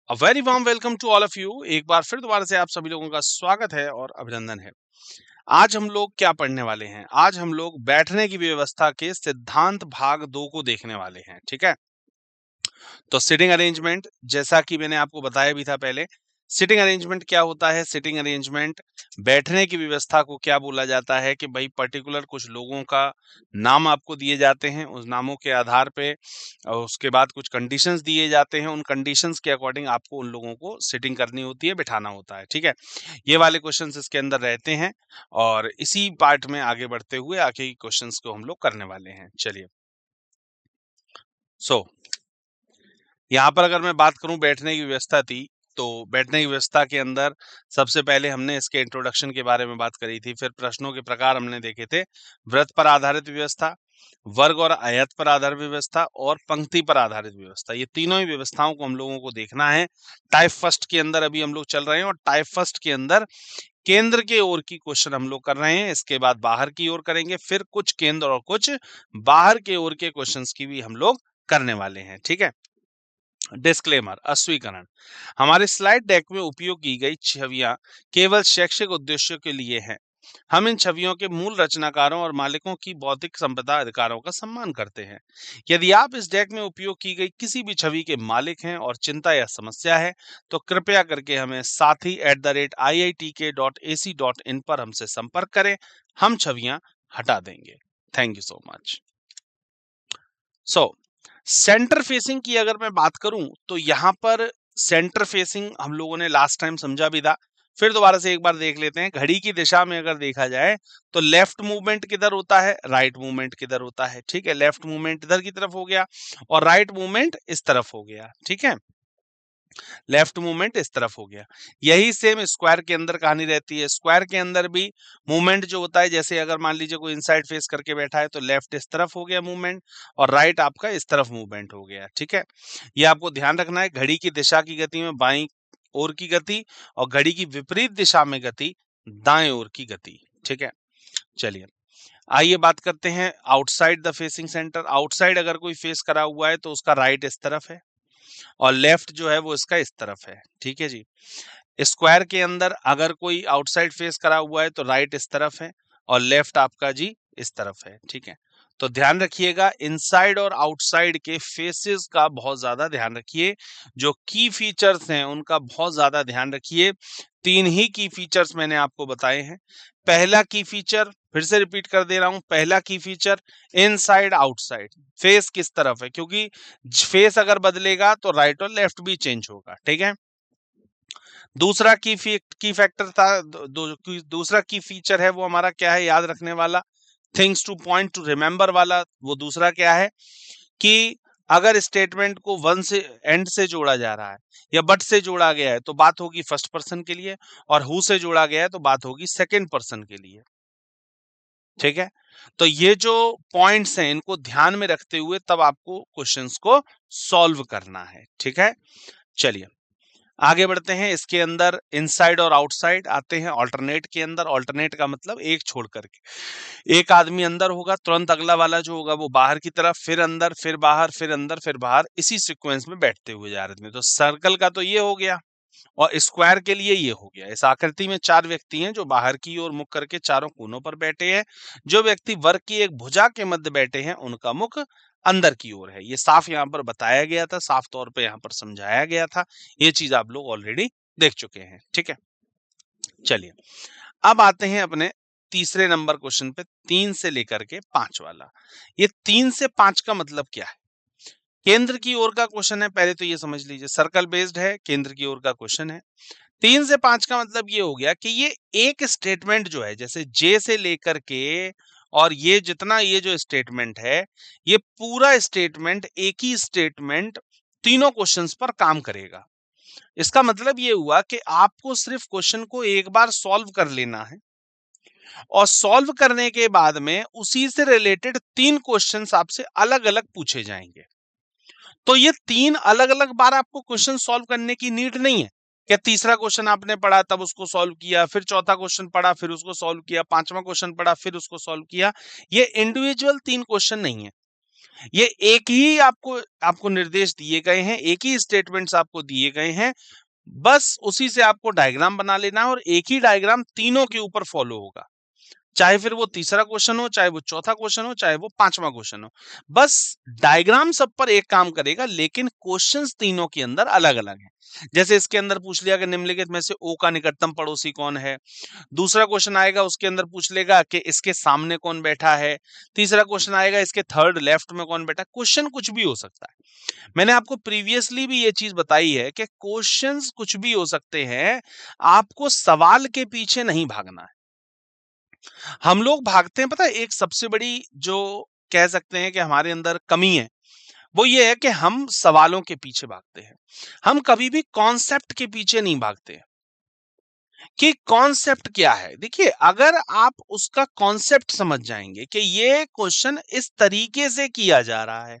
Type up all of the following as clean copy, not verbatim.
A very warm welcome to all of you. एक बार फिर दोबारा से आप सभी लोगों का स्वागत है और अभिनंदन है। आज हम लोग क्या पढ़ने वाले हैं? आज हम लोग बैठने की व्यवस्था के सिद्धांत भाग 2 को देखने वाले हैं, ठीक है? तो सिटिंग अरेंजमेंट, जैसा कि मैंने आपको बताया भी था पहले, सिटिंग अरेंजमेंट क्या होता है? सिटिंग अरेंजमेंट बैठने की व्यवस्था को क्या बोला जाता है कि भाई पर्टिकुलर कुछ लोगों का नाम आपको दिए जाते हैं, उस नामों के आधार पे और उसके बाद कुछ कंडीशंस दिए जाते हैं, उन कंडीशंस के अकॉर्डिंग आपको उन लोगों को सिटिंग करनी होती है, बिठाना होता है, ठीक है? ये वाले क्वेश्चंस इसके अंदर रहते हैं और इसी पार्ट में आगे बढ़ते हुए आगे के क्वेश्चंस को हम लोग करने वाले हैं। चलिए, सो यहाँ पर अगर मैं बात करूं बैठने की व्यवस्था थी, तो बैठने की व्यवस्था के अंदर सबसे पहले हमने इसके इंट्रोडक्शन के बारे में बात करी थी, फिर प्रश्नों के प्रकार हमने देखे थे, वृत्त पर आधारित व्यवस्था, वर्ग और आयत पर आधारित व्यवस्था और पंक्ति पर आधारित व्यवस्था। ये तीनों ही व्यवस्थाओं को हम लोगों को देखना है। टाइप फर्स्ट के अंदर अभी हम लोग चल रहे हैं और टाइप फर्स्ट के अंदर केंद्र के ओर की क्वेश्चन हम लोग कर रहे हैं, इसके बाद बाहर की ओर करेंगे, फिर कुछ केंद्र और कुछ बाहर के ओर के क्वेश्चंस की भी हम लोग करने वाले हैं, ठीक है? डिस्क्लेमर, अस्वीकरण। हमारे स्लाइड डेक में उपयोग की गई छवियां केवल शैक्षिक उद्देश्यों के लिए हैं। हम इन छवियों के मूल रचनाकारों और मालिकों की बौद्धिक संपदा अधिकारों का सम्मान करते हैं। यदि आप इस डेक में उपयोग की गई किसी भी छवि के मालिक हैं और चिंता या समस्या है, तो कृपया करके हमें sathi@iitk.ac.in पर हमसे संपर्क करें। हम छवियां हटा देंगे। Thank you so much. So centre facing की अगर मैं बात करूं तो यहाँ पर सेंटर फेसिंग हम लोगों ने लास्ट टाइम समझा भी था, फिर दोबारा से एक बार देख लेते हैं। घड़ी की दिशा में अगर देखा जाए तो लेफ्ट मूवमेंट किधर होता है, राइट मूवमेंट किधर होता है, ठीक है? लेफ्ट मूवमेंट इधर की तरफ हो गया और राइट मूवमेंट इस तरफ हो गया, ठीक है? लेफ्ट मूवमेंट इस तरफ हो गया। यही सेम स्क्वायर के अंदर कहानी रहती है। स्क्वायर के अंदर भी मूवमेंट जो होता है, जैसे अगर मान लीजिए कोई इनसाइड फेस करके बैठा है तो लेफ्ट इस तरफ हो गया मूवमेंट और राइट आपका इस तरफ मूवमेंट हो गया, ठीक है? ये आपको ध्यान रखना है। घड़ी की दिशा की गति में बाईं ओर की गति और घड़ी की विपरीत दिशा में गति दाएं ओर की गति, ठीक है? चलिए, आइए बात करते हैं outside the facing centre. Outside अगर कोई फेस करा हुआ है तो उसका राइट इस तरफ है और लेफ्ट जो है वो इसका इस तरफ है, ठीक है जी? स्क्वायर के अंदर अगर कोई आउटसाइड फेस करा हुआ है तो राइट इस तरफ है और लेफ्ट आपका जी इस तरफ है, ठीक है? तो ध्यान रखिएगा, इनसाइड और आउटसाइड के फेसेस का बहुत ज्यादा ध्यान रखिए। जो की फीचर्स हैं उनका बहुत ज्यादा ध्यान रखिए। तीन ही की फीचर्स मैंने आपको बताए हैं। पहला की फीचर फिर से रिपीट कर दे रहा हूं, पहला की फीचर इनसाइड आउटसाइड, फेस किस तरफ है, क्योंकि फेस अगर बदलेगा तो राइट और लेफ्ट भी चेंज होगा, ठीक है? दूसरा की फैक्टर था, दूसरा की फीचर है वो हमारा क्या है याद रखने वाला, things two point two remember वाला। वो दूसरा क्या है कि अगर स्टेटमेंट को वन से एंड से जोड़ा जा रहा है या बट से जोड़ा गया है तो बात होगी फर्स्ट पर्सन के लिए, और हु से जोड़ा गया है तो बात होगी सेकंड पर्सन के लिए, ठीक है? तो ये जो पॉइंट्स हैं इनको ध्यान में रखते हुए तब आपको क्वेश्चंस को सॉल्व करना है, ठीक है? चलिए, आगे बढ़ते हैं। इसके अंदर इनसाइड और आउटसाइड आते हैं ऑल्टरनेट के अंदर। ऑल्टरनेट का मतलब एक छोड़ करके, एक आदमी अंदर होगा तुरंत अगला वाला जो होगा वो बाहर की तरफ, फिर अंदर फिर बाहर फिर अंदर फिर बाहर, इसी सीक्वेंस में बैठते हुए जा रहे थे। तो सर्कल का तो ये हो गया और स्क्वायर के लिए ये हो गया। इस आकृति में चार व्यक्ति हैं जो बाहर की ओर मुख करके चारों कोनों पर बैठे हैं। जो व्यक्ति वर्ग की एक भुजा के मध्य बैठे हैं उनका मुख अंदर की ओर है। ये साफ यहाँ पर बताया गया था, साफ तौर पे यहाँ पर समझाया गया था। ये चीज आप लोग ऑलरेडी देख चुके हैं, ठीक है? चलिए, अब आते हैं अपने तीसरे नंबर क्वेश्चन पे, 3 से लेकर के 5 वाला। ये 3 से 5 का मतलब क्या है? केंद्र की ओर का क्वेश्चन है, पहले तो ये समझ लीजिए, सर्कल बेस्ड है, केंद्र की ओर का क्वेश्चन है। 3 से 5 का मतलब ये हो गया कि ये एक स्टेटमेंट जो है, जैसे जे से लेकर के और ये जितना ये जो स्टेटमेंट है, ये पूरा स्टेटमेंट एक ही स्टेटमेंट तीनों क्वेश्चंस पर काम करेगा। इसका मतलब ये हुआ कि आपको सिर्फ क्वेश्चन को एक बार सॉल्व कर लेना है और सॉल्व करने के बाद में उसी से रिलेटेड 3 क्वेश्चंस आपसे अलग-अलग पूछे जाएंगे। तो ये 3 अलग-अलग बार आपको क्वेश्चन सॉल्व करने की नीड नहीं है। क्या तीसरा क्वेश्चन आपने पढ़ा तब उसको सॉल्व किया, फिर चौथा क्वेश्चन पढ़ा फिर उसको सॉल्व किया, पांचवा क्वेश्चन पढ़ा फिर उसको सॉल्व किया। ये इंडिविजुअल 3 क्वेश्चन नहीं है। ये एक ही आपको निर्देश दिए गए हैं, एक ही स्टेटमेंट्स आपको दिए गए हैं, बस उसी से आपको डायग्राम बना लेना है और एक ही डायग्राम तीनों के ऊपर फॉलो होगा। चाहे फिर वो तीसरा क्वेश्चन हो, चाहे वो चौथा क्वेश्चन हो, चाहे वो पांचवा क्वेश्चन हो, बस डायग्राम सब पर एक काम करेगा, लेकिन क्वेश्चंस तीनों के अंदर अलग-अलग हैं। जैसे इसके अंदर पूछ लिया कि निम्नलिखित में से ओ का निकटतम पड़ोसी कौन है? दूसरा क्वेश्चन आएगा, उसके अंदर पूछ लेगा कि इसके सामने कौन बैठा है? तीसरा क्वेश्चन आएगा, इसके थर्ड लेफ्ट में कौन बैठा है? क्वेश्चन कुछ भी हो सकता है। मैंने आपको प्रीवियसली भी ये चीज बताई है कि क्वेश्चंस कुछ भी हो सकते हैं, आपको सवाल के पीछे नहीं भागना है। हम लोग भागते हैं, पता है, एक सबसे बड़ी जो कह सकते हैं कि हमारे अंदर कमी है, वो ये है कि हम सवालों के पीछे भागते हैं। हम कभी भी कॉन्सेप्ट के पीछे नहीं भागते कि कॉन्सेप्ट क्या है। देखिए, अगर आप उसका कॉन्सेप्ट समझ जाएंगे कि ये क्वेश्चन इस तरीके से किया जा रहा है,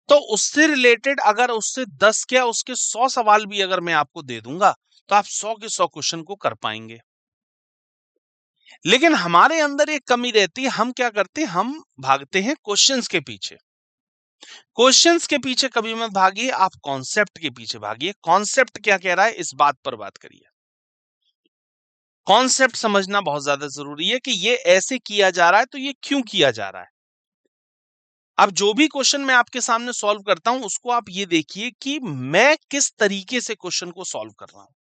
तो उससे रिलेटेड अगर उससे 10 क्या उसके 100 सवाल भी अगर मैं आपको दे दूंगा, तो आप 100 के 100 क्वेश्चन को कर पाएंगे। लेकिन हमारे अंदर एक कमी रहती है, हम क्या करते हैं, हम भागते हैं क्वेश्चंस के पीछे। क्वेश्चंस के पीछे कभी मत भागिए, आप कॉन्सेप्ट के पीछे भागिए। कॉन्सेप्ट क्या कह रहा है, इस बात पर बात करिए। कॉन्सेप्ट समझना बहुत ज्यादा जरूरी है कि ये ऐसे किया जा रहा है, तो ये क्यों किया जा रहा है। अब जो भी क्वेश्चन मैं आपके सामने सॉल्व करता हूं, उसको आप ये देखिए कि मैं किस तरीके से क्वेश्चन को सॉल्व कर रहा हूं,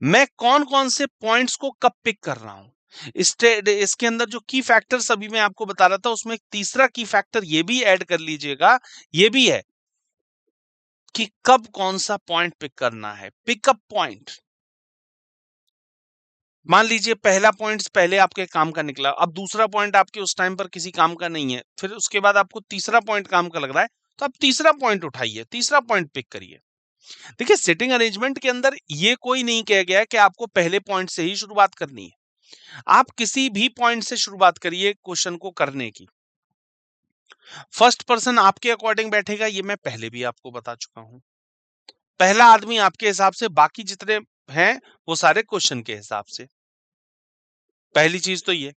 मैं कौन कौन से पॉइंट्स को कब पिक कर रहा हूं। इसके अंदर जो की फैक्टर्स अभी मैं आपको बता रहा था, उसमें एक तीसरा की फैक्टर ये भी ऐड कर लीजिएगा, ये भी है कि कब कौन सा पॉइंट पिक करना है, पिकअप पॉइंट। मान लीजिए पहला पॉइंट पहले आपके काम का निकला, अब दूसरा पॉइंट आपके उस टाइम पर किसी काम का नहीं है, फिर उसके बाद आपको तीसरा पॉइंट काम का लग रहा है, तो आप तीसरा पॉइंट उठाइए, तीसरा पॉइंट पिक करिए। देखिए, सिटिंग अरेंजमेंट के अंदर ये कोई नहीं कह गया कि आपको पहले पॉइंट से ही शुरुआत करनी है। आप किसी भी पॉइंट से शुरुआत करिए क्वेश्चन को करने की। फर्स्ट पर्सन आपके अकॉर्डिंग बैठेगा, ये मैं पहले भी आपको बता चुका हूं। पहला आदमी आपके हिसाब से, बाकी जितने हैं वो सारे क्वेश्चन के हिसाब से। पहली चीज तो ये।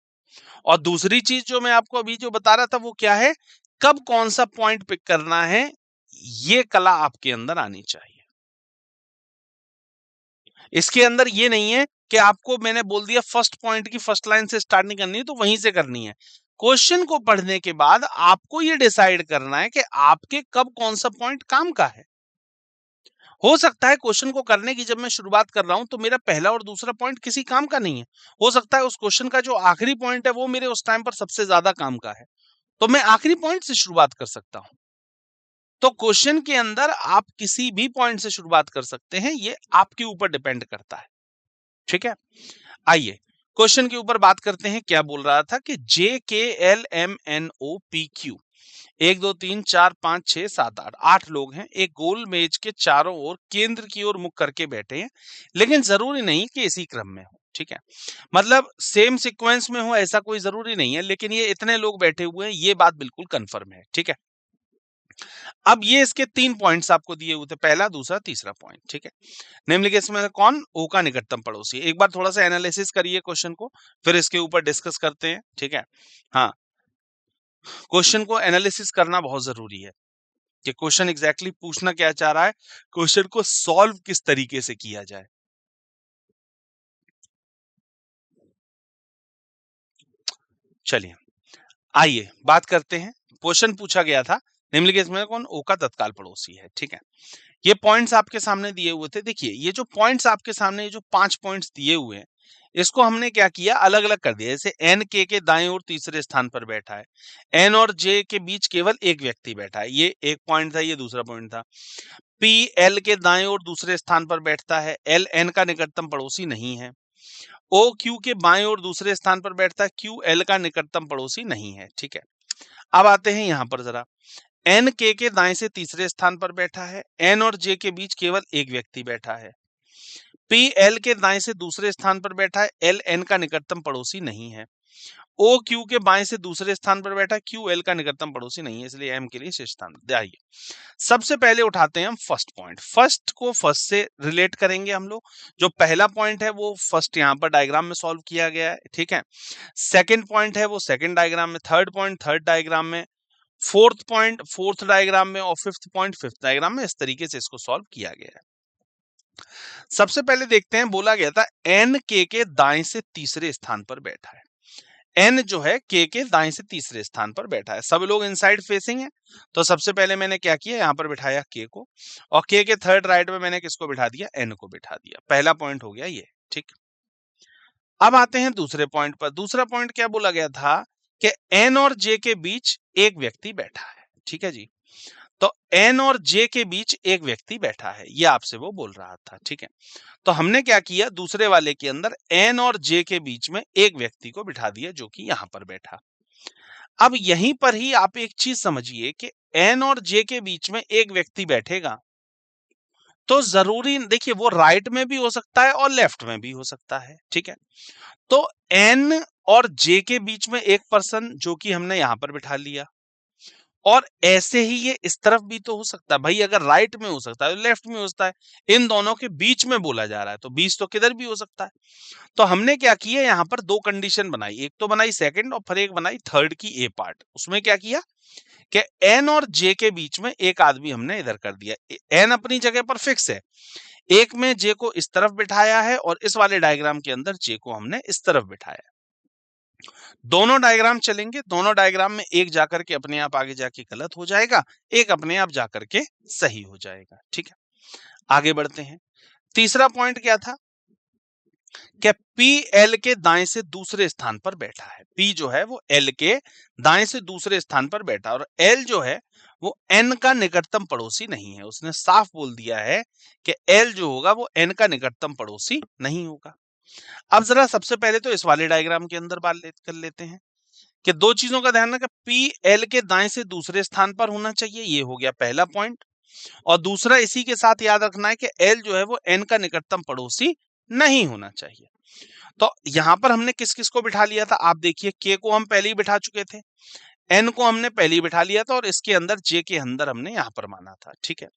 और दूसरी चीज जो मैं आपको अभी जो बता रहा था, वो क्या है, कब कौन सा पॉइंट पिक करना है, ये कला आपके अंदर आनी चाहिए। इसके अंदर ये नहीं है कि आपको मैंने बोल दिया फर्स्ट पॉइंट की फर्स्ट लाइन से स्टार्ट नहीं करनी है, तो वहीं से करनी है। क्वेश्चन को पढ़ने के बाद आपको ये डिसाइड करना है कि आपके कब कौन सा पॉइंट काम का है। हो सकता है क्वेश्चन को करने की जब मैं शुरुआत कर रहा हूं, तो मेरा पहला और दूसरा पॉइंट किसी काम का नहीं है। हो सकता है उस क्वेश्चन का जो आखिरी पॉइंट है, वो मेरे उस टाइम पर सबसे ज्यादा काम का है, तो मैं आखिरी पॉइंट से शुरुआत कर सकता हूं। तो क्वेश्चन के अंदर आप किसी भी पॉइंट से शुरुआत कर सकते हैं, ये आपके ऊपर डिपेंड करता है। ठीक है, आइए क्वेश्चन के ऊपर बात करते हैं। क्या बोल रहा था कि JKLMNOPQ 1 2 3 4 5 6 7 8 8 लोग हैं, एक गोल मेज के चारों ओर केंद्र की ओर मुख करके बैठे हैं, लेकिन जरूरी नहीं कि इसी क्रम में हो। ठीक है, मतलब सेम सीक्वेंस में हो ऐसा कोई जरूरी नहीं है, लेकिन ये इतने लोग बैठे हुए हैं, ये बात बिल्कुल कंफर्म है। ठीक है, अब ये इसके 3 पॉइंट्स आपको दिए हुए थे, पहला, दूसरा, तीसरा पॉइंट। ठीक है, निम्नलिखित में कौन ओ का निकटतम पड़ोसी। एक बार थोड़ा सा एनालिसिस करिए क्वेश्चन को, फिर इसके ऊपर डिस्कस करते हैं। ठीक है, हाँ, क्वेश्चन को एनालिसिस करना बहुत जरूरी है कि क्वेश्चन एग्जैक्टली पूछना क्या चाह रहा है, क्वेश्चन को सॉल्व किस तरीके से किया जाए। चलिए, आइए बात करते हैं। क्वेश्चन पूछा गया था, निम्नलिखित में कौन ओ का तत्काल पड़ोसी है। ठीक है, ये पॉइंट्स आपके सामने दिए हुए थे। देखिए, ये जो पॉइंट्स आपके सामने, ये जो 5 पॉइंट्स दिए हुए हैं, इसको हमने क्या किया, अलग अलग कर दिया। जैसे एन के दाएं ओर तीसरे स्थान पर बैठा है, एन और जे के बीच केवल एक व्यक्ति बैठा है, ये एक पॉइंट था, ये दूसरा पॉइंट था। पी एल के दाएं ओर दूसरे स्थान पर बैठता है, एल एन का निकटतम पड़ोसी नहीं है। ओ क्यू के बाएं ओर दूसरे स्थान पर बैठता है, क्यू एल का निकटतम पड़ोसी नहीं है। ठीक है, अब आते हैं यहां पर जरा। एन के दाएं से तीसरे स्थान पर बैठा है, एन और जे के बीच केवल एक व्यक्ति बैठा है। पी एल के दाएं से दूसरे स्थान पर बैठा है, एल एन का निकटतम पड़ोसी नहीं है। ओ क्यू के बाएं से दूसरे स्थान पर बैठा है, क्यू एल का निकटतम पड़ोसी नहीं है, इसलिए एम के लिए शेष स्थान। आइए सबसे पहले उठाते हैं हम फर्स्ट पॉइंट। फर्स्ट को फर्स्ट से रिलेट करेंगे हम लोग। जो पहला पॉइंट है वो फर्स्ट यहाँ पर डायग्राम में सॉल्व किया गया है। ठीक है, सेकंड पॉइंट है वो सेकंड डायग्राम में, थर्ड पॉइंट थर्ड डायग्राम में, फोर्थ पॉइंट फोर्थ डायग्राम में और फिफ्थ पॉइंट फिफ्थ डायग्राम में। इस तरीके से इसको सॉल्व किया गया है। सबसे पहले देखते हैं, बोला गया था n के दाएं से तीसरे स्थान पर बैठा है। n जो है के दाएं से तीसरे स्थान पर बैठा है। सब लोग इनसाइड फेसिंग है, तो सबसे पहले मैंने क्या किया, यहाँ पर बिठाया k को, और k के थर्ड राइट में मैंने किसको बिठा दिया, n को बिठा दिया। पहला पॉइंट हो गया ये, ठीक। अब आते हैं दूसरे पॉइंट पर। दूसरा पॉइंट क्या बोला गया था कि n और j के बीच एक व्यक्ति बैठा है, ठीक है जी। तो n और j के बीच एक व्यक्ति बैठा है, ये आपसे वो बोल रहा था, ठीक है। तो हमने क्या किया, दूसरे वाले के अंदर n और j के बीच में एक व्यक्ति को बिठा दिया, जो कि यहां पर बैठा। अब यहीं पर ही आप एक चीज समझिए कि n और j के बीच में एक व्यक्ति बैठेगा, तो जरूरी, देखिए, वो राइट में भी हो सकता है और लेफ्ट में भी हो सकता है, ठीक है। तो n और j के बीच में एक पर्सन, जो कि हमने यहां पर बिठा लिया, और ऐसे ही ये इस तरफ भी तो हो सकता है भाई। अगर राइट में हो सकता है तो लेफ्ट में हो सकता है, इन दोनों के बीच में बोला जा रहा है, तो बीच तो किधर भी हो सकता है। तो हमने क्या किया, यहाँ पर दो कंडीशन बनाई, एक तो बनाई सेकंड और फिर एक बनाई थर्ड की ए पार्ट। उसमें क्या किया कि एन और जे के बीच में एक आदमी हमने इधर कर दिया। एन अपनी जगह पर फिक्स है, एक में जे को इस तरफ बिठाया है और इस वाले डायग्राम के अंदर जे को हमने इस तरफ बिठाया। दोनों डायग्राम चलेंगे, दोनों डायग्राम में एक जाकर के अपने आप आगे जाके गलत हो जाएगा, एक अपने आप जाकर के सही हो जाएगा, ठीक है। आगे बढ़ते हैं। तीसरा पॉइंट क्या था कि P L के दाएं से दूसरे स्थान पर बैठा है। P जो है वो L के दाएं से दूसरे स्थान पर बैठा, और L जो है वो N का निकटतम पड़ोसी नहीं है। उसने साफ बोल दिया है कि L जो होगा वो N का निकटतम पड़ोसी नहीं होगा। अब जरा सबसे पहले तो इस वाले डायग्राम के अंदर बात कर लेते हैं कि दो चीजों का ध्यान रखना, P L के दाएं से दूसरे स्थान पर होना चाहिए, ये हो गया पहला पॉइंट। और दूसरा इसी के साथ याद रखना है कि L जो है वो N का निकटतम पड़ोसी नहीं होना चाहिए। तो यहां पर हमने किस किस को बिठा लिया था, आप देखिए, K को हम पहले ही बिठा चुके थे, N को हमने पहले ही बिठा लिया था, और इसके अंदर J के अंदर हमने यहां पर माना था, ठीक है।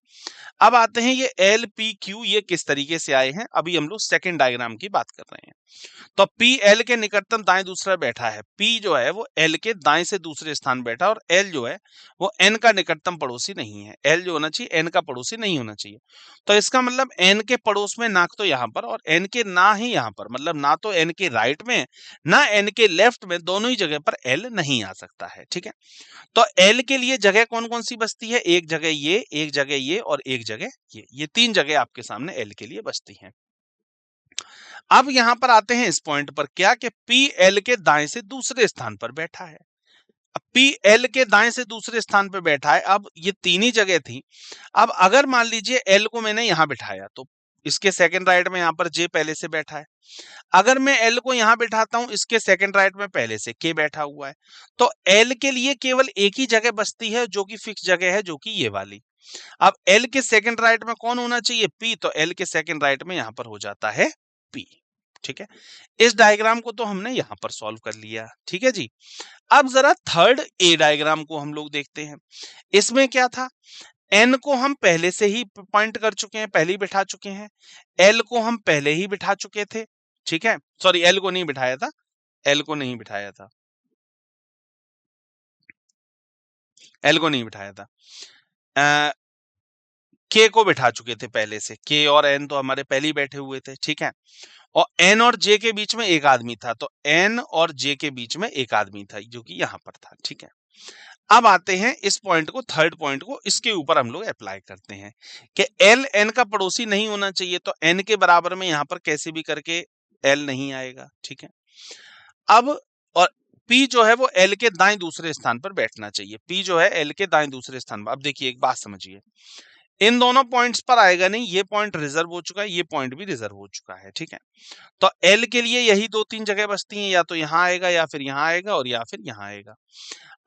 अब आते हैं ये L P Q ये किस तरीके से आए हैं। अभी हम लोग सेकंड डायग्राम की बात कर रहे हैं। तो P L के निकटतम दाएं दूसरा बैठा है, P जो है वो L के दाएं से दूसरे स्थान बैठा, और L जो है वो N का निकटतम पड़ोसी नहीं है। L जो होना चाहिए N का पड़ोसी नहीं होना चाहिए। तो इसका मतलब N के पड़ोस में ना तो यहाँ पर और N के ना ही यहाँ पर, मतलब ना तो N के राइट में ना N के लेफ्ट में, दोनों ही जगह पर L नहीं आ सकता है, ठीक है। तो L के लिए जगह कौन कौन सी बचती है, एक जगह ये, एक जगह ये, और एक जगह ये तीन जगह आपके सामने L के लिए बचती हैं। अब यहां पर आते हैं इस पॉइंट पर, क्या कि पी एल के दाएं से दूसरे स्थान पर बैठा है। अब पी एल के दाएं से दूसरे स्थान पर बैठा है, अब ये तीन ही जगह थी। अब अगर मान लीजिए एल को मैंने यहां बिठाया, तो इसके सेकंड राइट में यहां पर जे पहले से बैठा है। अगर मैं एल को यहां बिठाता हूं, इसके सेकंड राइट में पहले से के बैठा हुआ है, तो एल के लिए केवल एक ही जगह बचती है, जो कि फिक्स जगह है, जो कि ये वाली। अब एल के सेकंड राइट में कौन होना चाहिए, पी, तो एल के सेकंड राइट में यहां पर हो जाता है पी, ठीक है। इस डायग्राम को तो हमने यहां पर सॉल्व कर लिया, ठीक है जी। अब जरा थर्ड ए डायग्राम को हम लोग देखते हैं। इसमें क्या था, एन को हम पहले से ही पॉइंट कर चुके हैं, पहले ही बिठा चुके हैं। एल को हम पहले ही बिठा चुके थे, ठीक है। सॉरी, एल को नहीं बिठाया था, एल को नहीं बिठाया था, एल को नहीं बिठाया था। के को बिठा चुके थे पहले से, के और एन तो हमारे पहले ही बैठे हुए थे, ठीक है। और एन और जे के बीच में एक आदमी था, तो एन और जे के बीच में एक आदमी था, जो कि यहां पर था, ठीक है। अब आते हैं इस पॉइंट को, थर्ड पॉइंट को, इसके ऊपर हम लोग अप्लाई करते हैं कि एल एन का पड़ोसी नहीं होना चाहिए, तो एन के बराबर में यहां पर कैसे भी करके एल नहीं आएगा, ठीक है। अब और पी जो है वो एल के दाएं दूसरे स्थान पर बैठना चाहिए, पी जो है एल के दाएं दूसरे स्थान पर। अब देखिए, एक बात समझिए, इन दोनों पॉइंट्स पर आएगा नहीं, ये पॉइंट रिजर्व हो चुका है, ये पॉइंट भी रिजर्व हो चुका है, ठीक है। तो एल के लिए यही दो तीन जगह बचती हैं, या तो यहां आएगा, या फिर यहां आएगा, और या फिर यहां आएगा।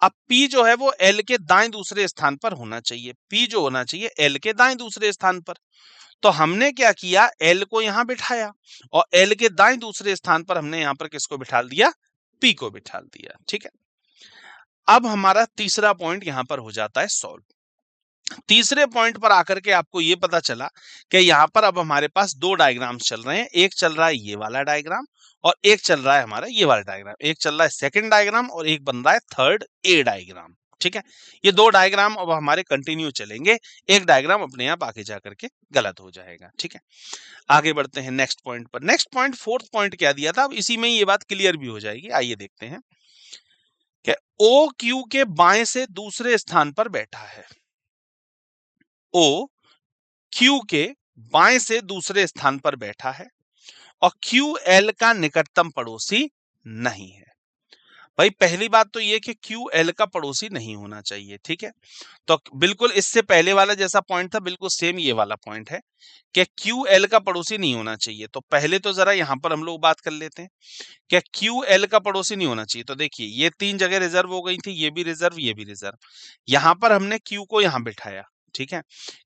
अब P जो है वो L के दाएं दूसरे स्थान पर होना चाहिए, P जो होना चाहिए L के दाएं दूसरे स्थान पर। तो हमने क्या किया, L को यहां बिठाया, और L के दाएं दूसरे स्थान पर हमने यहां पर किसको बिठा दिया, P को बिठा दिया, ठीक है। अब हमारा तीसरा पॉइंट यहां पर हो जाता है सॉल्व। तीसरे पॉइंट पर आकर के आपको ये पता चला कि यहाँ पर अब हमारे पास दो डायग्राम्स चल रहे हैं, एक चल रहा है ये वाला डायग्राम, और एक चल रहा है हमारा ये वाला डायग्राम। एक चल रहा है सेकंड डायग्राम, और एक बन रहा है थर्ड ए डायग्राम, ठीक है, ये दो डायग्राम अब हमारे कंटिन्यू चलेंगे, एक डायग्राम अपने आप आगे जाकर के गलत हो जाएगा। ठीक है, आगे बढ़ते हैं नेक्स्ट पॉइंट पर। नेक्स्ट पॉइंट, फोर्थ पॉइंट क्या दिया था, अब इसी में ये बात क्लियर भी हो जाएगी। आइए देखते हैं कि ओ क्यू के बाएं से दूसरे स्थान पर बैठा है। ओ क्यू के बाएं से दूसरे स्थान पर बैठा है और क्यू एल का निकटतम पड़ोसी नहीं है। भाई पहली बात तो ये कि क्यू एल का पड़ोसी नहीं होना चाहिए। ठीक है, तो बिल्कुल इससे पहले वाला जैसा पॉइंट था, बिल्कुल सेम ये वाला पॉइंट है कि क्यू एल का पड़ोसी नहीं होना चाहिए। तो पहले तो जरा यहां पर हम लोग बात कर लेते हैं कि क्यू एल का पड़ोसी नहीं होना चाहिए। तो देखिए ये तीन जगह रिजर्व हो गई थी, ये भी रिजर्व, ये भी रिजर्व। यहां पर हमने क्यू को यहां बिठाया। ठीक है,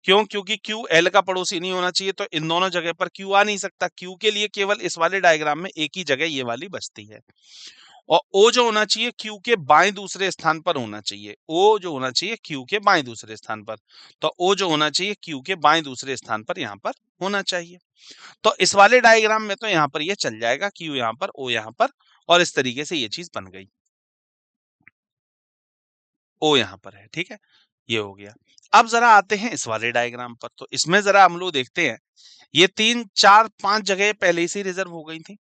क्यों? क्योंकि क्यू एल का पड़ोसी नहीं होना चाहिए, तो इन दोनों जगह पर क्यू आ नहीं सकता। क्यू के लिए केवल इस वाले डायग्राम में एक ही जगह ये वाली बचती है, और ओ जो होना चाहिए क्यू के बाएं दूसरे स्थान पर होना चाहिए। ओ जो होना चाहिए क्यू के बाएं दूसरे स्थान पर, तो ओ जो होना चाहिए क्यू के बाएं दूसरे स्थान पर यहां पर होना चाहिए। तो इस वाले डायग्राम में तो यहां पर ये चल जाएगा, क्यू यहां पर, ओ यहां पर, और इस तरीके से ये चीज बन गई। ओ यहां पर है। ठीक है, ये हो गया। अब जरा आते हैं इस वाले डायग्राम पर। तो इसमें जरा हम लोग देखते हैं, ये 3 4 5 जगह पहले से रिजर्व हो गई थी।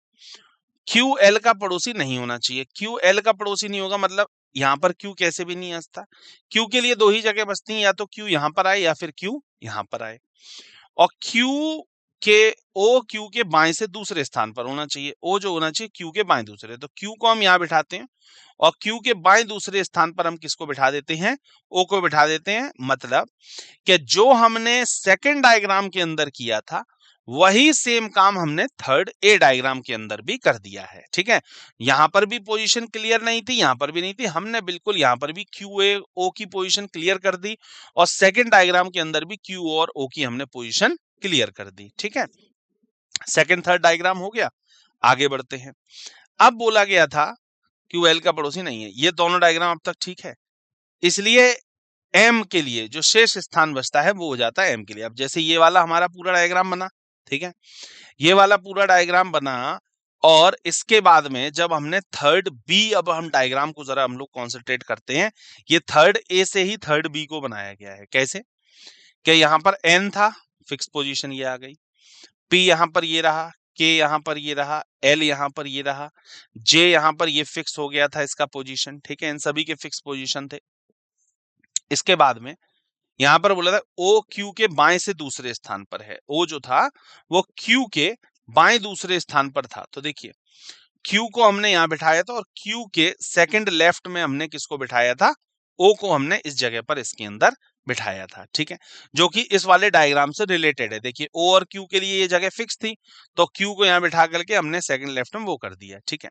क्यू एल का पड़ोसी नहीं होना चाहिए। क्यू एल का पड़ोसी नहीं होगा मतलब यहाँ पर क्यू कैसे भी नहीं आ सकता। क्यू के लिए दो ही जगह बचती हैं, या तो क्यू यहाँ पर आए या फिर क्यू यहाँ पर आए। और क्यू के ओ क्यू के बाएं से दूसरे स्थान पर होना चाहिए। ओ जो होना चाहिए क्यू के बाएं दूसरे, तो क्यू को हम यहाँ बिठाते हैं और क्यू के बाएं दूसरे स्थान पर हम किसको बिठा देते हैं? ओ को बिठा देते हैं। मतलब कि जो हमने सेकंड डायग्राम के अंदर किया था, वही सेम काम हमने थर्ड ए डायग्राम के अंदर भी कर दिया है। ठीक है, यहां पर भी पोजीशन क्लियर नहीं थी, यहां पर भी नहीं थी, हमने बिल्कुल यहां पर भी क्यू ए ओ की पोजीशन क्लियर कर दी, और सेकंड डायग्राम के अंदर भी क्यू और ओ की हमने पोजीशन क्लियर कर दी। ठीक है, सेकंड थर्ड डायग्राम हो गया। आगे बढ़ते हैं। अब बोला गया था क्यू एल का पड़ोसी नहीं है। ये दोनों डायग्राम अब तक ठीक है, इसलिए एम के लिए जो शेष स्थान बचता है वो हो जाता है एम के लिए। अब जैसे ये वाला हमारा पूरा डायग्राम बना, ठीक है, ये वाला पूरा डायग्राम बना, और इसके बाद में जब हमने थर्ड बी, अब हम डायग्राम को जरा हम लोग कॉन्सेंट्रेट करते हैं, ये थर्ड ए से ही थर्ड बी को बनाया गया है। कैसे? कि यहाँ पर एन था, फिक्स पोजीशन ये आ गई, पी यहाँ पर ये रहा, के यहाँ पर ये रहा, एल यहाँ पर ये रहा, जे यहाँ पर ये फिक्स हो गया था इसका पोजीशन। ठीक है, इन सभी के फिक्स पोजीशन थे। इसके बाद में यहां पर बोला था ओ क्यू के बाएं से दूसरे स्थान पर है। ओ जो था वो क्यू के बाएं दूसरे स्थान पर था। तो देखिए क्यू को हमने यहां बिठाया था, और क्यू के सेकंड लेफ्ट में हमने किसको बिठाया था? ओ को हमने इस जगह पर इसके अंदर बिठाया था। ठीक है, जो कि इस वाले डायग्राम से रिलेटेड है। देखिए ओ और क्यू के लिए ये जगह फिक्स थी, तो क्यू को यहां बिठा करके हमने सेकंड लेफ्ट में वो कर दिया। ठीक है,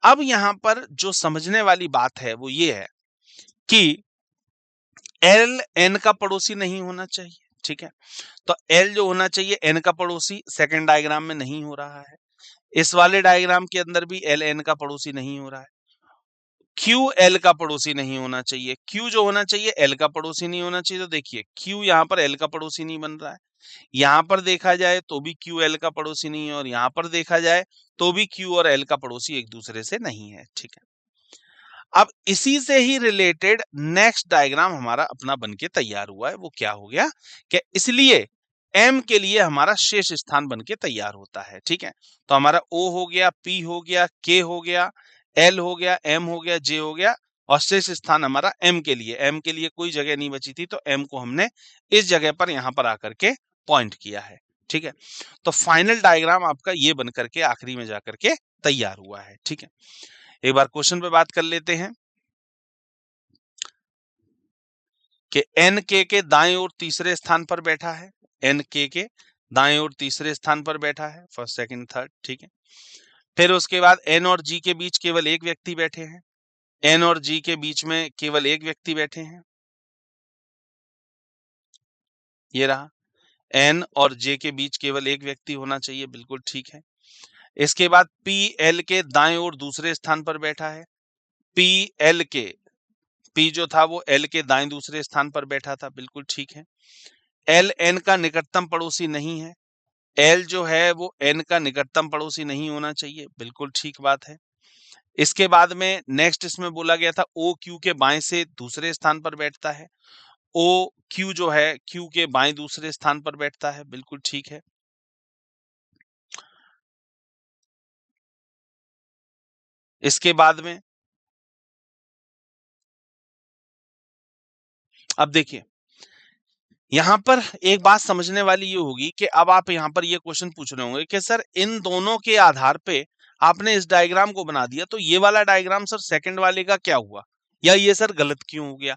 अब यहां पर जो समझने वाली बात है वो ये है कि एल एन का पड़ोसी नहीं होना चाहिए। ठीक है, तो एल जो होना चाहिए एन का पड़ोसी, सेकंड डायग्राम में नहीं हो रहा है। इस वाले डायग्राम के अंदर भी एल एन का पड़ोसी नहीं हो रहा है। क्यू एल का पड़ोसी नहीं होना चाहिए। क्यू जो होना चाहिए एल का पड़ोसी नहीं होना चाहिए। तो देखिए क्यू यहाँ पर एल का पड़ोसी नहीं बन रहा है, यहाँ पर देखा जाए तो भी क्यू एल का पड़ोसी नहीं है, और यहाँ पर देखा जाए तो भी क्यू और एल का पड़ोसी एक दूसरे से नहीं है। ठीक है, अब इसी से ही रिलेटेड नेक्स्ट डायग्राम हमारा अपना बनके तैयार हुआ है। वो क्या हो गया कि इसलिए एम के लिए हमारा शेष स्थान बनके तैयार होता है। ठीक है, तो हमारा ओ हो गया, पी हो गया, के हो गया, एल हो गया, एम हो गया, जे हो गया, और शेष स्थान हमारा एम के लिए। एम के लिए कोई जगह नहीं बची थी, तो एम को हमने इस जगह पर यहां पर आकर के पॉइंट किया है। ठीक है, तो फाइनल डायग्राम आपका ये बन करके आखिरी में जाकर के तैयार हुआ है। ठीक है, एक बार क्वेश्चन पे बात कर लेते हैं कि एन के दाएं ओर तीसरे स्थान पर बैठा है। एन के दाएं ओर तीसरे स्थान पर बैठा है, फर्स्ट सेकंड थर्ड। ठीक है, फिर उसके बाद एन और जी के बीच केवल एक व्यक्ति बैठे हैं। एन और जी के बीच में केवल एक व्यक्ति बैठे हैं, ये रहा। एन और जे के बीच केवल एक व्यक्ति होना चाहिए, बिल्कुल ठीक है। इसके बाद पी एल के दाएं ओर दूसरे स्थान पर बैठा है। पी एल के, पी जो था वो एल के दाएं दूसरे स्थान पर बैठा था, बिल्कुल ठीक है। एल एन का निकटतम पड़ोसी नहीं है। एल जो है वो एन का निकटतम पड़ोसी नहीं होना चाहिए, बिल्कुल ठीक बात है। इसके बाद में नेक्स्ट इसमें बोला गया था ओ क्यू के बाएं से दूसरे स्थान पर बैठता है, ओ क्यू जो है क्यू के बाएं दूसरे स्थान पर बैठता है, बिल्कुल ठीक है। इसके बाद में अब देखिए यहां पर एक बात समझने वाली ये होगी कि अब आप यहां पर ये क्वेश्चन पूछ रहे होंगे कि सर इन दोनों के आधार पे आपने इस डायग्राम को बना दिया, तो ये वाला डायग्राम सर सेकंड वाले का क्या हुआ, या ये सर गलत क्यों हो गया?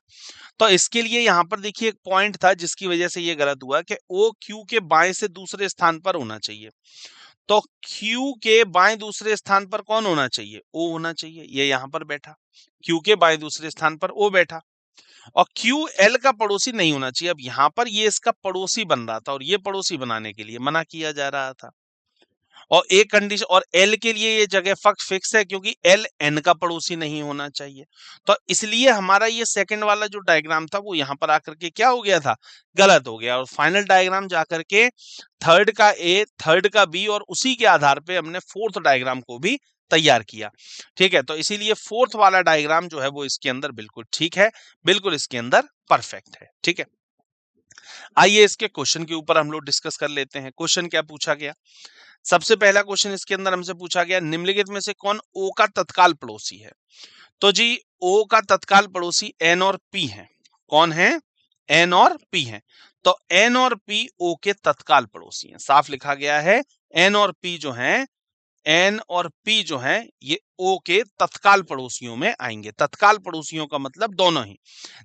तो इसके लिए यहाँ पर देखिए एक पॉइंट था जिसकी वजह से ये गलत हुआ कि ओ क्यू के बाएं से दूसरे स्थान पर होना चाहिए। तो क्यू के बाएं दूसरे स्थान पर कौन होना चाहिए? ओ होना चाहिए। ये यहाँ पर बैठा, क्यू के बाएं दूसरे स्थान पर ओ बैठा, और क्यू एल का पड़ोसी नहीं होना चाहिए। अब यहाँ पर ये इसका पड़ोसी बन रहा था और ये पड़ोसी बनाने के लिए मना किया जा रहा था। और एक कंडीशन, और एल के लिए ये जगह फिक्स है क्योंकि एल एन का पड़ोसी नहीं होना चाहिए। तो इसलिए हमारा ये सेकंड वाला जो डायग्राम था वो यहाँ पर आकर के क्या हो गया था, गलत हो गया, और फाइनल डायग्राम जाकर के थर्ड का ए, थर्ड का बी, और उसी के आधार पे हमने फोर्थ डायग्राम को भी तैयार किया। ठीक है, तो इसीलिए फोर्थ वाला डायग्राम जो है वो इसके अंदर बिल्कुल ठीक है, बिल्कुल इसके अंदर परफेक्ट है। ठीक है, आइए इसके क्वेश्चन के ऊपर हम लोग डिस्कस कर लेते हैं। क्वेश्चन क्या पूछा गया? सबसे पहला क्वेश्चन इसके अंदर हमसे पूछा गया, निम्नलिखित में से कौन ओ का तत्काल पड़ोसी है? तो जी ओ का तत्काल पड़ोसी एन और पी हैं। कौन है? एन और पी हैं। तो एन और पी ओ के तत्काल पड़ोसी हैं, साफ लिखा गया है। एन और पी जो हैं, एन और पी जो हैं ये ओ के तत्काल पड़ोसियों में आएंगे। तत्काल पड़ोसियों का मतलब दोनों ही,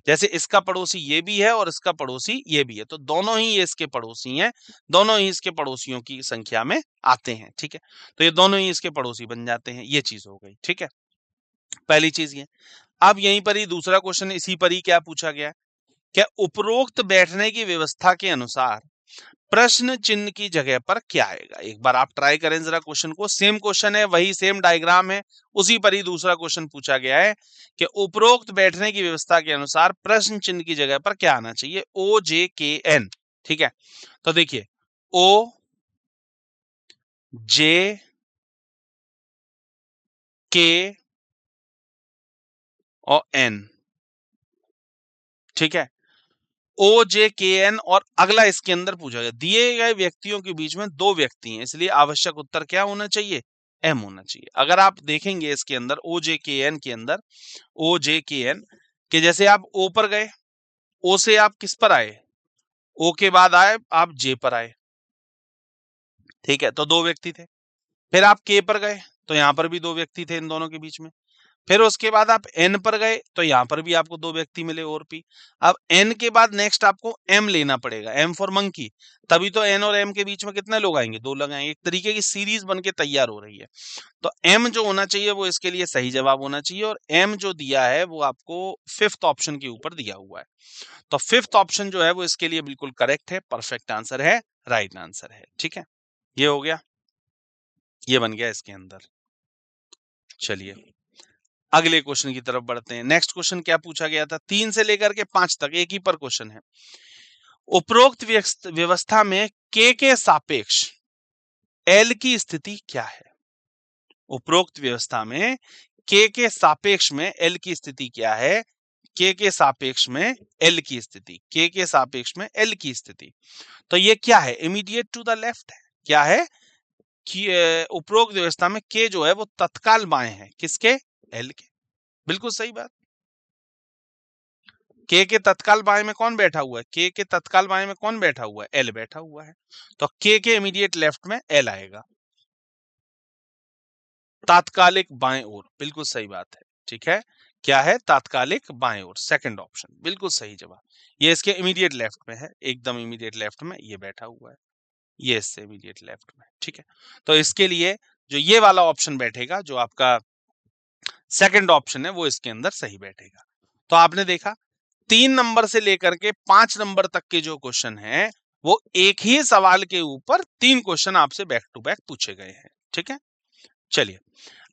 जैसे इसका पड़ोसी ये भी है और इसका पड़ोसी ये भी है, तो दोनों ही ये इसके पड़ोसी हैं, दोनों ही इसके पड़ोसियों की संख्या में आते हैं। ठीक है, तो ये दोनों ही इसके पड़ोसी बन जाते हैं, ये चीज हो गई। ठीक है, पहली चीज ये। अब यहीं पर ही दूसरा क्वेश्चन इसी पर ही क्या पूछा गया, क्या उपरोक्त बैठने की व्यवस्था के अनुसार प्रश्न चिन्ह की जगह पर क्या आएगा? एक बार आप ट्राई करें जरा क्वेश्चन को, सेम क्वेश्चन है, वही सेम डायग्राम है, उसी पर ही दूसरा क्वेश्चन पूछा गया है कि उपरोक्त बैठने की व्यवस्था के अनुसार प्रश्न चिन्ह की जगह पर क्या आना चाहिए? ओ जे के एन। ठीक है, तो देखिए ओ जे के और एन। ठीक है, ओ जे के एन, और अगला इसके अंदर पूछा गया दिए गए व्यक्तियों के बीच में दो व्यक्ति हैं, इसलिए आवश्यक उत्तर क्या होना चाहिए? एम होना चाहिए। अगर आप देखेंगे इसके अंदर ओ जे के एन के अंदर, ओ जे के एन के जैसे आप ओ पर गए, ओ से आप किस पर आए? ओ के बाद आए आप जे पर आए। ठीक है, तो दो व्यक्ति थे। फिर आप के पर गए तो यहां पर भी दो व्यक्ति थे इन दोनों के बीच में। फिर उसके बाद आप एन पर गए तो यहां पर भी आपको दो व्यक्ति मिले और पी। अब एन के बाद नेक्स्ट आपको एम लेना पड़ेगा, एम फॉर मंकी, तभी तो एन और एम के बीच में कितने लोग आएंगे? दो लोग आएंगे। एक तरीके की सीरीज बन के तैयार हो रही है। तो एम जो होना चाहिए वो इसके लिए सही जवाब होना चाहिए, और एम जो दिया है वो आपको फिफ्थ ऑप्शन के ऊपर दिया हुआ है। तो फिफ्थ ऑप्शन जो है वो इसके लिए बिल्कुल करेक्ट है, परफेक्ट आंसर है, राइट आंसर है। ठीक है, ये हो गया, ये बन गया इसके अंदर। चलिए अगले क्वेश्चन की तरफ बढ़ते हैं। नेक्स्ट क्वेश्चन क्या पूछा गया था? 3 से लेकर के 5 तक एक ही पर क्वेश्चन है। उपरोक्त व्यवस्था में के सापेक्ष एल की स्थिति क्या है? उपरोक्त व्यवस्था में के सापेक्ष में एल की स्थिति क्या है? के सापेक्ष में एल की स्थिति, के सापेक्ष में एल की स्थिति। तो ये क्या है? इमीडिएट टू द लेफ्ट है। क्या है कि उपरोक्त व्यवस्था में के जो है वो तत्काल बाएं है, किसके? एल के। बिल्कुल सही बात। के तत्काल बाएं में कौन बैठा हुआ है? के तत्काल बाएं में कौन बैठा हुआ है? एल बैठा हुआ है। तो के इमीडिएट लेफ्ट में एल आएगा, तात्कालिक बाएं ओर। बिल्कुल सही बात है। ठीक है, क्या है? तात्कालिक बाएं ओर, सेकंड ऑप्शन बिल्कुल सही जवाब। ये इसके इमीडिएट लेफ्ट में है, एकदम इमीडिएट लेफ्ट में ये बैठा हुआ है, ये इससे इमीडिएट लेफ्ट में। ठीक है, तो इसके लिए जो ये वाला ऑप्शन बैठेगा, जो आपका सेकंड ऑप्शन है, वो इसके अंदर सही बैठेगा। तो आपने देखा 3 नंबर से लेकर के 5 नंबर तक के जो क्वेश्चन हैं वो एक ही सवाल के ऊपर 3 क्वेश्चन आपसे बैक टू बैक पूछे गए हैं। ठीक है, चलिए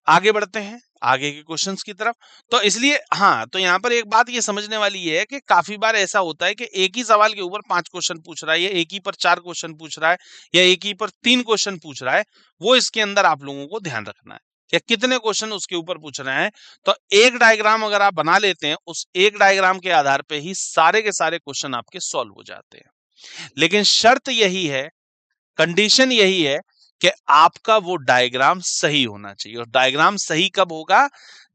आगे बढ़ते हैं आगे के क्वेश्चंस की तरफ। तो इसलिए हाँ, तो यहाँ पर एक बात ये समझने वाली है कि काफी बार ऐसा होता है कि एक ही सवाल के ऊपर 5 क्वेश्चन पूछ रहा है, या एक ही पर 4 क्वेश्चन पूछ रहा है, या एक ही पर 3 क्वेश्चन पूछ रहा है। वो इसके अंदर आप लोगों को ध्यान रखना है या कितने क्वेश्चन उसके ऊपर पूछ रहे हैं। तो एक डायग्राम अगर आप बना लेते हैं, उस एक डायग्राम के आधार पे ही सारे के सारे क्वेश्चन आपके सॉल्व हो जाते हैं। लेकिन शर्त यही है, कंडीशन यही है कि आपका वो डायग्राम सही होना चाहिए। और डायग्राम सही कब होगा?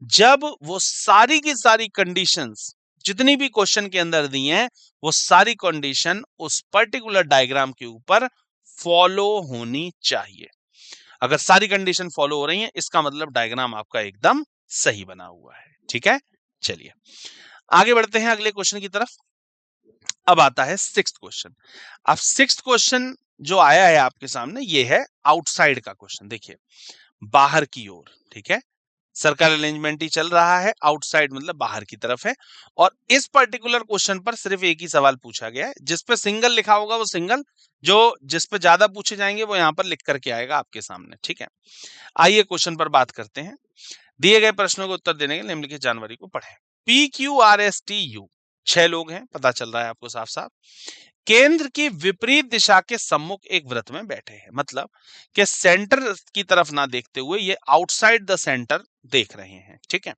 जब वो सारी की सारी कंडीशंस जितनी भी क्वेश्चन के अंदर दी हैं, वो सारी कंडीशन उस पर्टिकुलर डायग्राम के ऊपर फॉलो होनी चाहिए। अगर सारी कंडीशन फॉलो हो रही हैं, इसका मतलब डायग्राम आपका एकदम सही बना हुआ है। ठीक है, चलिए आगे बढ़ते हैं अगले क्वेश्चन की तरफ। अब आता है सिक्स्थ क्वेश्चन। अब सिक्स्थ क्वेश्चन जो आया है आपके सामने, ये है आउटसाइड का क्वेश्चन। देखिए, बाहर की ओर, ठीक है, सर्कल अरेंजमेंट ही चल रहा है, आउटसाइड मतलब बाहर की तरफ है। और इस पर्टिकुलर क्वेश्चन पर सिर्फ एक ही सवाल पूछा गया है। जिस पे सिंगल लिखा होगा वो सिंगल, जो जिस पे ज्यादा पूछे जाएंगे वो यहां पर लिख करके आएगा आपके सामने। ठीक है, आइए क्वेश्चन पर बात करते हैं। दिए गए प्रश्नों को उत्तर देने के लिए निम्नलिखित जानकारी को पढ़ें। PQRSTU 6 लोग हैं, पता चल रहा है आपको साफ साफ। केंद्र की विपरीत दिशा के सम्मुख एक वृत्त में बैठे हैं, मतलब कि सेंटर की तरफ ना देखते हुए ये आउटसाइड द सेंटर देख रहे हैं। ठीक है,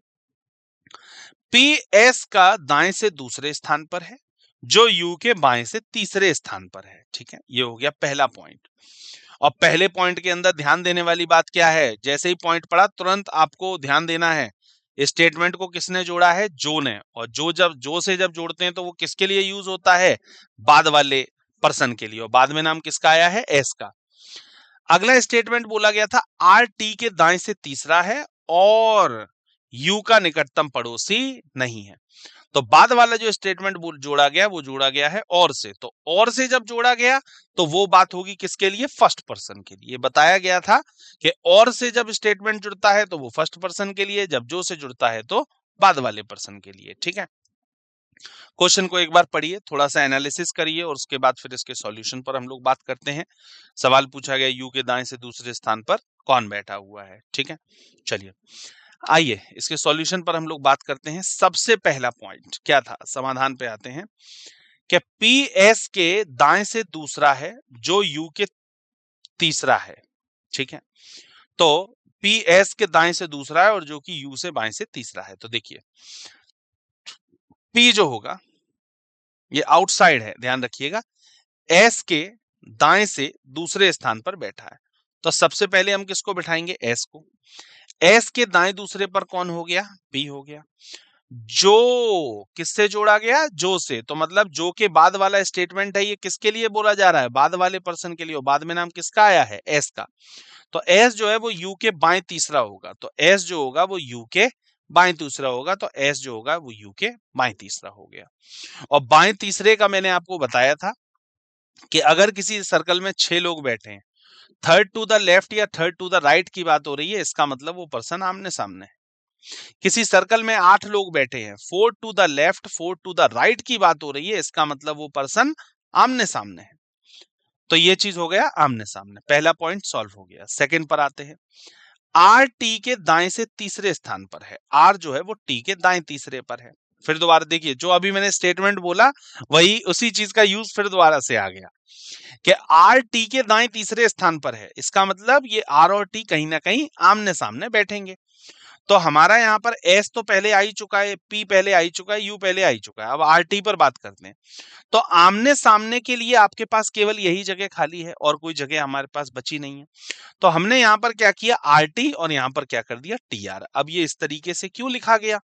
PS का दाएं से दूसरे स्थान पर है, जो U के बाएं से तीसरे स्थान पर है। ठीक है, ये हो गया पहला पॉइंट। और पहले पॉइंट के अंदर ध्यान देने वाली बात क्या है? जैसे ही पॉइंट पढ़ा तुरंत आपको ध्यान देना है, स्टेटमेंट को किसने जोड़ा है? जो ने। और जो से जब जोड़ते हैं तो वो किसके लिए यूज होता है? बाद वाले पर्सन के लिए। और बाद में नाम किसका आया है? एस का। अगला स्टेटमेंट बोला गया था RT के दाएं से तीसरा है और U का निकटतम पड़ोसी नहीं है। तो बाद वाला जो स्टेटमेंट जोड़ा गया वो जोड़ा गया है और से। तो और से जब जोड़ा गया तो वो बात होगी किसके लिए? फर्स्ट पर्सन के लिए। बताया गया था कि और से जब स्टेटमेंट जुड़ता है तो वो फर्स्ट पर्सन के लिए, जब जो से जुड़ता है तो बाद वाले पर्सन के लिए। ठीक है, क्वेश्चन को एक बार पढ़िए, थोड़ा सा एनालिसिस करिए और उसके बाद फिर इसके सॉल्यूशन पर हम लोग बात करते हैं। सवाल पूछा गया यू के दाएं से दूसरे स्थान पर कौन बैठा हुआ है। ठीक है, चलिए आइए इसके सॉल्यूशन पर हम लोग बात करते हैं। सबसे पहला पॉइंट क्या था? समाधान पे आते हैं कि PS के दाएं से दूसरा है जो U के तीसरा है। ठीक है, तो PS के दाएं से दूसरा है और जो कि U से बाएं से तीसरा है। तो देखिए P जो होगा ये आउटसाइड है, ध्यान रखिएगा, S के दाएं से दूसरे स्थान पर बैठा है। तो सबसे पहले हम किसको बिठाएंगे? S को। S के दाएं दूसरे पर कौन हो गया? P हो गया। जो किससे जोड़ा गया? जो से। तो मतलब जो के बाद वाला स्टेटमेंट है, ये किसके लिए बोला जा रहा है? बाद वाले पर्सन के लिए। बाद में नाम किसका आया है? एस का। तो एस जो है वो यू के बाएं तीसरा होगा। तो एस जो होगा वो यू के बाएं तीसरा होगा। तो एस जो होगा वो यू के बाएं तीसरा हो गया। और बाएं तीसरे का मैंने आपको बताया था कि अगर किसी सर्कल में 6 लोग बैठे हैं, थर्ड टू द लेफ्ट या थर्ड टू द राइट की बात हो रही है, इसका मतलब वो पर्सन आमने सामने है। किसी सर्कल में 8 लोग बैठे हैं, 4 to the left 4 to the right की बात हो रही है, इसका मतलब वो पर्सन आमने सामने है। तो ये चीज हो गया आमने सामने, पहला पॉइंट सॉल्व हो गया। सेकंड पर आते हैं। आर टी के दाएं से तीसरे स्थान पर है। आर जो है वो टी के दाएं तीसरे पर है। फिर दोबारा देखिए, जो अभी मैंने स्टेटमेंट बोला वही उसी चीज का यूज फिर दोबारा से आ गया कि आर टी के दाएं तीसरे स्थान पर है। इसका मतलब ये आर और टी कहीं ना कहीं आमने सामने बैठेंगे। तो हमारा यहाँ पर एस तो पहले आ ही चुका है, पी पहले आ ही चुका है, यू पहले आ ही चुका है। अब आर टी पर बात करते हैं। तो आमने सामने के लिए आपके पास केवल यही जगह खाली है और कोई जगह हमारे पास बची नहीं है। तो हमने यहाँ पर क्या किया? आर टी और यहाँ पर क्या कर दिया? T R. अब ये इस तरीके से क्यों लिखा गया?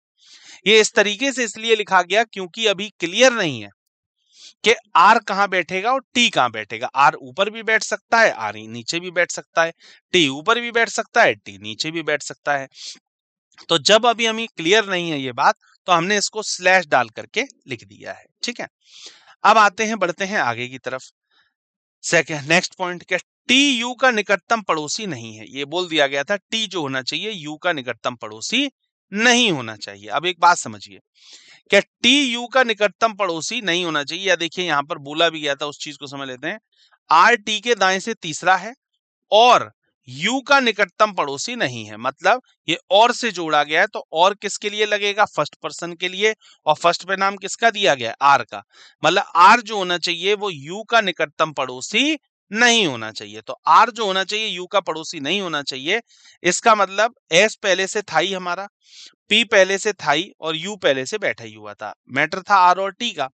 ये इस तरीके से इसलिए लिखा गया क्योंकि अभी क्लियर नहीं है कि आर कहाँ बैठेगा और टी कहाँ बैठेगा। आर ऊपर भी बैठ सकता है, आर नीचे भी बैठ सकता है, टी ऊपर भी बैठ सकता है, टी नीचे भी बैठ सकता है। तो जब अभी हमें क्लियर नहीं है ये बात, तो हमने इसको स्लैश डाल करके लिख दिया है। ठीक है, अब आते हैं, बढ़ते हैं आगे की तरफ। सेकंड नेक्स्ट पॉइंट क्या? टी यू का निकटतम पड़ोसी नहीं है। ये बोल दिया गया था टी जो होना चाहिए यू का निकटतम पड़ोसी नहीं होना चाहिए। अब एक बात समझिए, क्या टी यू का निकटतम पड़ोसी नहीं होना चाहिए, या देखिए यहां पर बोला भी गया था, उस चीज को समझ लेते हैं। आर टी के दाएं से तीसरा है और यू का निकटतम पड़ोसी नहीं है, मतलब ये और से जोड़ा गया है। तो और किसके लिए लगेगा? फर्स्ट पर्सन के लिए। और फर्स्ट पे नाम किसका दिया गया है? आर का। मतलब आर जो होना चाहिए वो यू का निकटतम पड़ोसी नहीं होना चाहिए। तो आर जो होना चाहिए यू का पड़ोसी नहीं होना चाहिए। इसका मतलब एस पहले से था ही हमारा, पी पहले से था ही और यू पहले से बैठा ही हुआ था। मैटर था आर और टी का।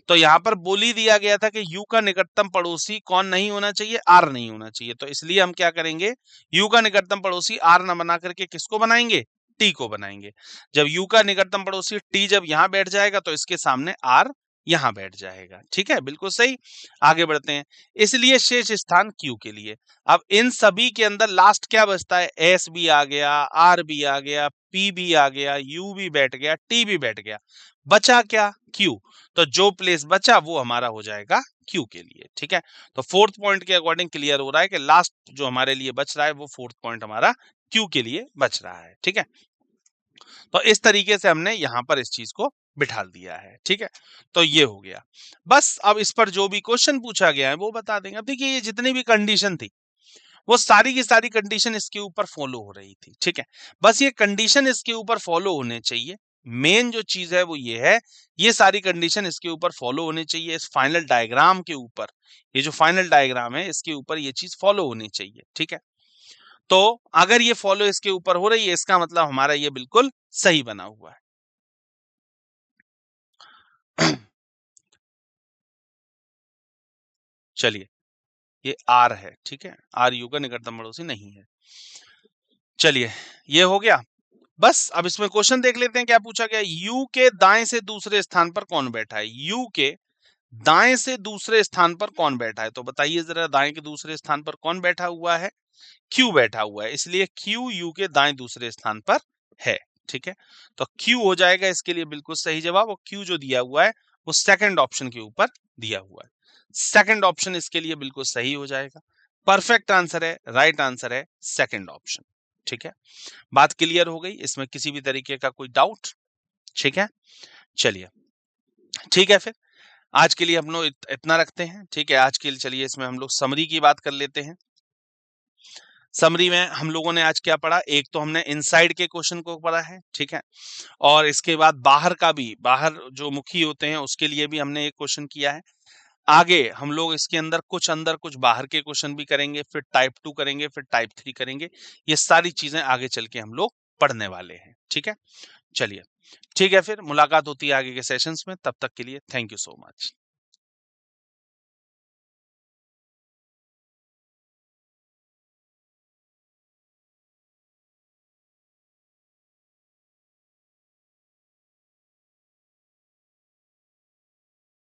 तो यहाँ पर बोल ही दिया गया था कि यू का निकटतम पड़ोसी कौन नहीं होना चाहिए, आर नहीं होना चाहिए। तो इसलिए हम क्या करेंगे, यू का निकटतम पड़ोसी आर न बना करके किसको बनाएंगे, टी को बनाएंगे। जब यू का निकटतम पड़ोसी टी जब यहाँ बैठ जाएगा तो इसके सामने आर यहाँ बैठ जाएगा। ठीक है, बिल्कुल सही। आगे बढ़ते हैं। इसलिए शेष स्थान क्यू के लिए। अब इन सभी के अंदर लास्ट क्या बचता है, एस भी आ गया, आर भी आ गया, पी भी आ गया, यू भी बैठ गया, टी भी बैठ गया, बचा क्या, क्यू। तो जो प्लेस बचा वो हमारा हो जाएगा क्यू के लिए। ठीक है, तो फोर्थ पॉइंट के अकॉर्डिंग क्लियर हो रहा है कि लास्ट जो हमारे लिए बच रहा है वो फोर्थ पॉइंट हमारा क्यू के लिए बच रहा है। ठीक है, तो इस तरीके से हमने यहां पर इस चीज को बिठा दिया है। ठीक है, तो ये हो गया। बस अब इस पर जो भी क्वेश्चन पूछा गया है वो बता देंगे। अब देखिए, ये जितनी भी कंडीशन थी वो सारी की सारी कंडीशन इसके ऊपर फॉलो हो रही थी। ठीक है, बस ये कंडीशन इसके ऊपर फॉलो होने चाहिए। मेन जो चीज है वो ये है, ये सारी कंडीशन इसके ऊपर फॉलो होनी चाहिए, इस फाइनल डायग्राम के ऊपर। ये जो फाइनल डायग्राम है इसके ऊपर ये चीज फॉलो होनी चाहिए। ठीक है, तो अगर ये फॉलो इसके ऊपर हो रही है इसका मतलब हमारा ये बिल्कुल सही बना हुआ है। चलिए, ये आर है। ठीक है, आर यू का निकटतम पड़ोसी नहीं है। चलिए, ये हो गया। बस अब इसमें क्वेश्चन देख लेते हैं क्या पूछा गया। यू के दाएं से दूसरे स्थान पर कौन बैठा है, यू के दाएं से दूसरे स्थान पर कौन बैठा है। तो बताइए जरा, दाएं के दूसरे स्थान पर कौन बैठा हुआ है, क्यू बैठा हुआ है। इसलिए क्यू यू के दाएं दूसरे स्थान पर है। ठीक है, तो क्यू हो जाएगा इसके लिए बिल्कुल सही जवाब। और क्यू जो दिया हुआ है वो सेकंड ऑप्शन के ऊपर दिया हुआ है। सेकंड ऑप्शन इसके लिए बिल्कुल सही हो जाएगा। परफेक्ट आंसर है, राइट आंसर है सेकंड ऑप्शन। ठीक है, बात क्लियर हो गई, इसमें किसी भी तरीके का कोई डाउट। ठीक है, चलिए, ठीक है, फिर आज के लिए हम लोग इतना रखते हैं। ठीक है, आज के लिए चलिए इसमें हम लोग समरी की बात कर लेते हैं। समरी में हम लोगों ने आज क्या पढ़ा, एक तो हमने इनसाइड के क्वेश्चन को पढ़ा है। ठीक है, और इसके बाद बाहर का भी, बाहर जो मुखी होते हैं उसके लिए भी हमने एक क्वेश्चन किया है। आगे हम लोग इसके अंदर कुछ बाहर के क्वेश्चन भी करेंगे, फिर टाइप 2 करेंगे, फिर टाइप 3 करेंगे। ये सारी चीजें आगे चल के हम लोग पढ़ने वाले हैं। ठीक है, चलिए, ठीक है, फिर मुलाकात होती है आगे के सेशंस में। तब तक के लिए थैंक यू सो मच।